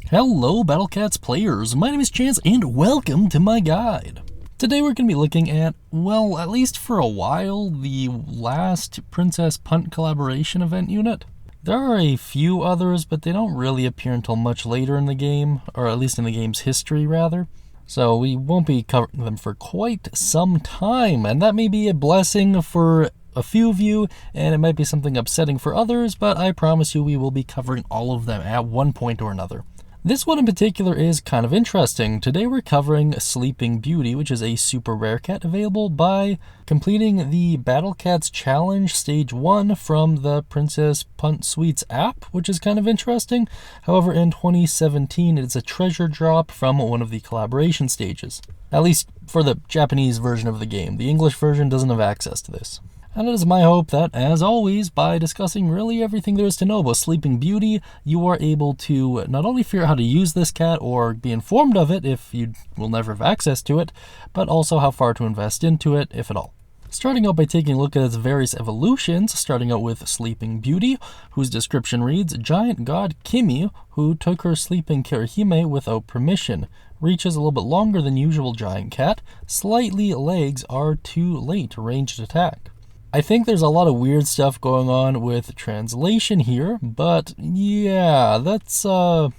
Hello Battle Cats players, my name is Chance and welcome to my guide. Today we're going to be looking at, well, at least for a while, the last Princess Punt collaboration event unit. There are a few others, but they don't really appear until much later in the game, or at least in the game's history rather. So we won't be covering them for quite some time, and that may be a blessing for a few of you, and it might be something upsetting for others, but I promise you we will be covering all of them at one point or another. This one in particular is kind of interesting. Today we're covering Sleeping Beauty, which is a super rare cat available by completing the Battle Cats Challenge Stage 1 from the Princess Punt Suites app, which is kind of interesting. However, in 2017, it's a treasure drop from one of the collaboration stages. At least for the Japanese version of the game. The English version doesn't have access to this. And it is my hope that, as always, by discussing really everything there is to know about Sleeping Beauty, you are able to not only figure out how to use this cat or be informed of it if you will never have access to it, but also how far to invest into it, if at all. Starting out by taking a look at its various evolutions, starting out with Sleeping Beauty, whose description reads, Giant God Kimi, who took her sleeping Kirihime without permission. Reaches a little bit longer than usual giant cat. Slightly legs are too late, ranged attack. I think there's a lot of weird stuff going on with translation here, but yeah, that's what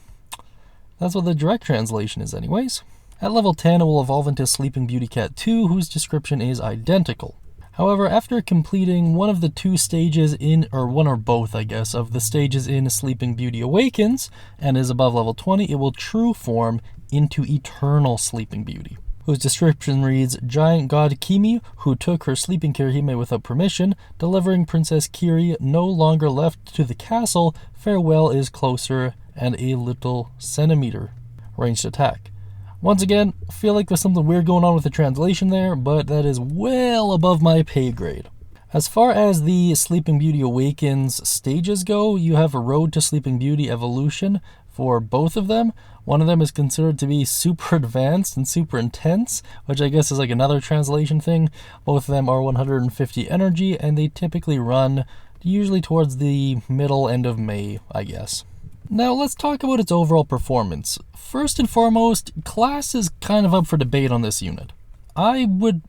the direct translation is anyways. At level 10, it will evolve into Sleeping Beauty Cat 2, whose description is identical. However, after completing one of the two stages in, or one or both, I guess, of the stages in Sleeping Beauty Awakens, and is above level 20, it will true form into Eternal Sleeping Beauty, whose description reads, Giant God Kimi, who took her sleeping Kirihime without permission, delivering Princess Kiri no longer left to the castle, farewell is closer and a little centimeter. Ranged attack. Once again, I feel like there's something weird going on with the translation there, but that is well above my pay grade. As far as the Sleeping Beauty Awakens stages go, you have a Road to Sleeping Beauty evolution for both of them. One of them is considered to be super advanced and super intense, which I guess is like another translation thing. Both of them are 150 energy, and they typically run usually towards the middle end of May, I guess. Now let's talk about its overall performance. First and foremost, class is kind of up for debate on this unit. I would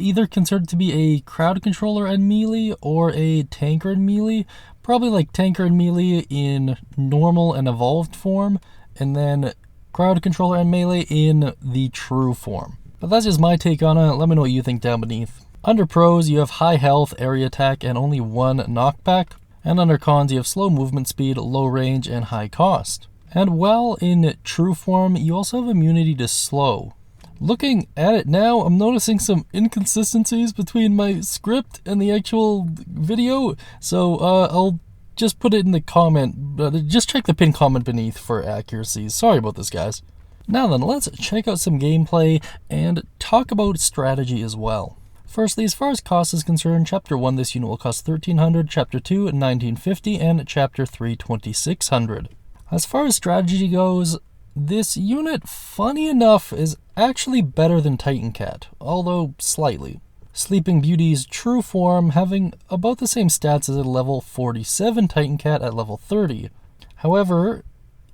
either consider it to be a crowd controller and melee or a tanker and melee. Probably like tanker and melee in normal and evolved form, and then crowd controller and melee in the true form. But that's just my take on it. Let me know what you think down beneath. Under pros, you have high health, area attack, and only one knockback. And under cons, you have slow movement speed, low range, and high cost. And while in true form, you also have immunity to slow. Looking at it now, I'm noticing some inconsistencies between my script and the actual video. So I'll just put it in the comment, but just check the pinned comment beneath for accuracies. Sorry about this, guys. Now then, let's check out some gameplay and talk about strategy as well. Firstly, as far as cost is concerned, Chapter 1 this unit will cost 1,300, Chapter 2 1950, and Chapter 3 2,600. As far as strategy goes, this unit, funny enough, is actually better than Titan Cat, although slightly. Sleeping Beauty's true form having about the same stats as a level 47 Titan Cat at level 30. However,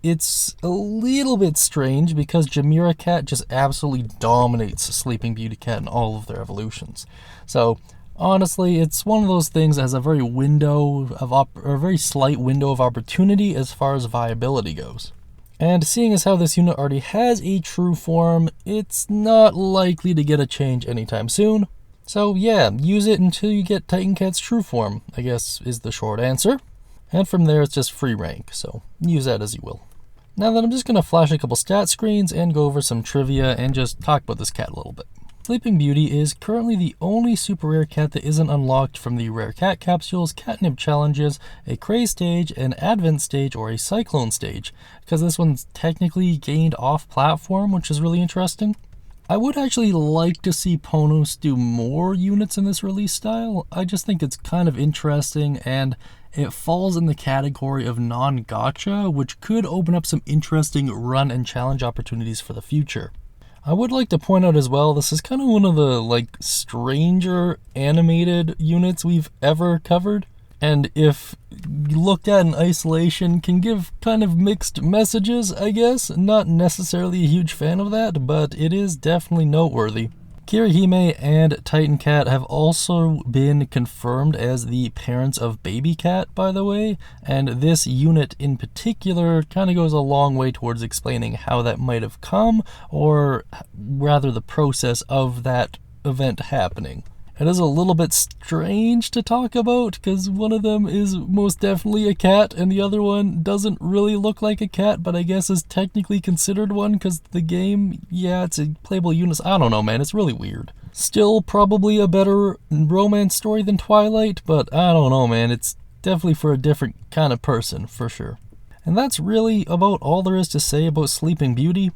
it's a little bit strange because Jameira Cat just absolutely dominates Sleeping Beauty Cat in all of their evolutions. So honestly, it's one of those things that has a very very slight window of opportunity as far as viability goes. And seeing as how this unit already has a true form, it's not likely to get a change anytime soon. So yeah, use it until you get Titan Cat's true form, I guess is the short answer. And from there it's just free rank, so use that as you will. Now then, I'm just going to flash a couple stat screens and go over some trivia and just talk about this cat a little bit. Sleeping Beauty is currently the only super rare cat that isn't unlocked from the rare cat capsules, catnip challenges, a craze stage, an advent stage, or a cyclone stage, because this one's technically gained off platform, which is really interesting. I would actually like to see Ponos do more units in this release style. I just think it's kind of interesting, and it falls in the category of non-gacha, which could open up some interesting run and challenge opportunities for the future. I would like to point out as well, this is kind of one of the stranger animated units we've ever covered. and if looked at in isolation can give kind of mixed messages, I guess. Not necessarily a huge fan of that, but it is definitely noteworthy. Kirihime and Titan Cat have also been confirmed as the parents of Baby Cat, by the way, and this unit in particular kind of goes a long way towards explaining how that might have come, or rather the process of that event happening. It is a little bit strange to talk about because one of them is most definitely a cat and the other one doesn't really look like a cat, but I guess is technically considered one because the game, yeah, it's a playable unit. I don't know, man, it's really weird. Still probably a better romance story than Twilight, but I don't know, man, it's definitely for a different kind of person, for sure. And that's really about all there is to say about Sleeping Beauty.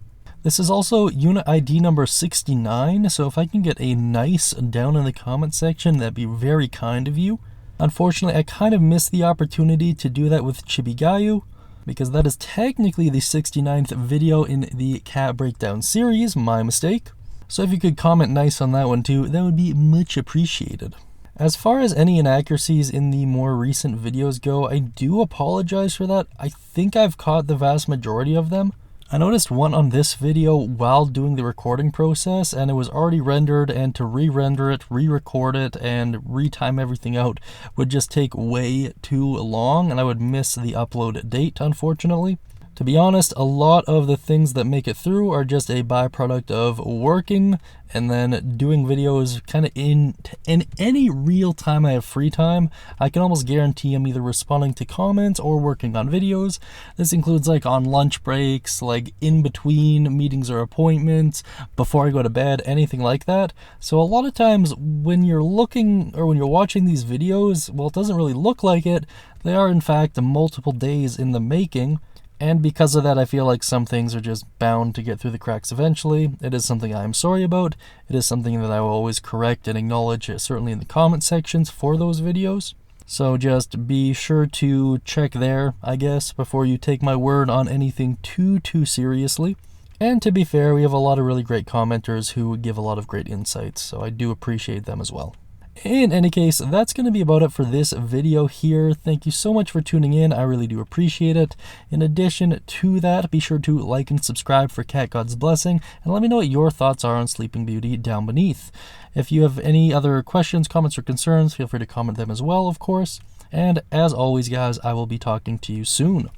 This is also unit ID number 69, so if I can get a nice down in the comment section, that'd be very kind of you. Unfortunately, I kind of missed the opportunity to do that with Chibigayu, because that is technically the 69th video in the Cat Breakdown series, my mistake. So if you could comment nice on that one too, that would be much appreciated. As far as any inaccuracies in the more recent videos go, I do apologize for that. I think I've caught the vast majority of them. I noticed one on this video while doing the recording process, and it was already rendered, and to re-render it, re-record it, and retime everything out would just take way too long, and I would miss the upload date, unfortunately. To be honest, a lot of the things that make it through are just a byproduct of working and then doing videos kind of in any real time I have free time. I can almost guarantee I'm either responding to comments or working on videos. This includes like on lunch breaks, like in between meetings or appointments, before I go to bed, anything like that. So a lot of times when you're looking or when you're watching these videos, well, it doesn't really look like it. They are in fact multiple days in the making. And because of that, I feel like some things are just bound to get through the cracks eventually. It is something I am sorry about. It is something that I will always correct and acknowledge, certainly in the comment sections for those videos. So just be sure to check there, I guess, before you take my word on anything too seriously. And to be fair, we have a lot of really great commenters who give a lot of great insights, so I do appreciate them as well. In any case, that's going to be about it for this video here. Thank you so much for tuning in. I really do appreciate it. In addition to that, be sure to like and subscribe for Cat God's Blessing, and let me know what your thoughts are on Sleeping Beauty down beneath. If you have any other questions, comments, or concerns, feel free to comment them as well, of course. And as always, guys, I will be talking to you soon.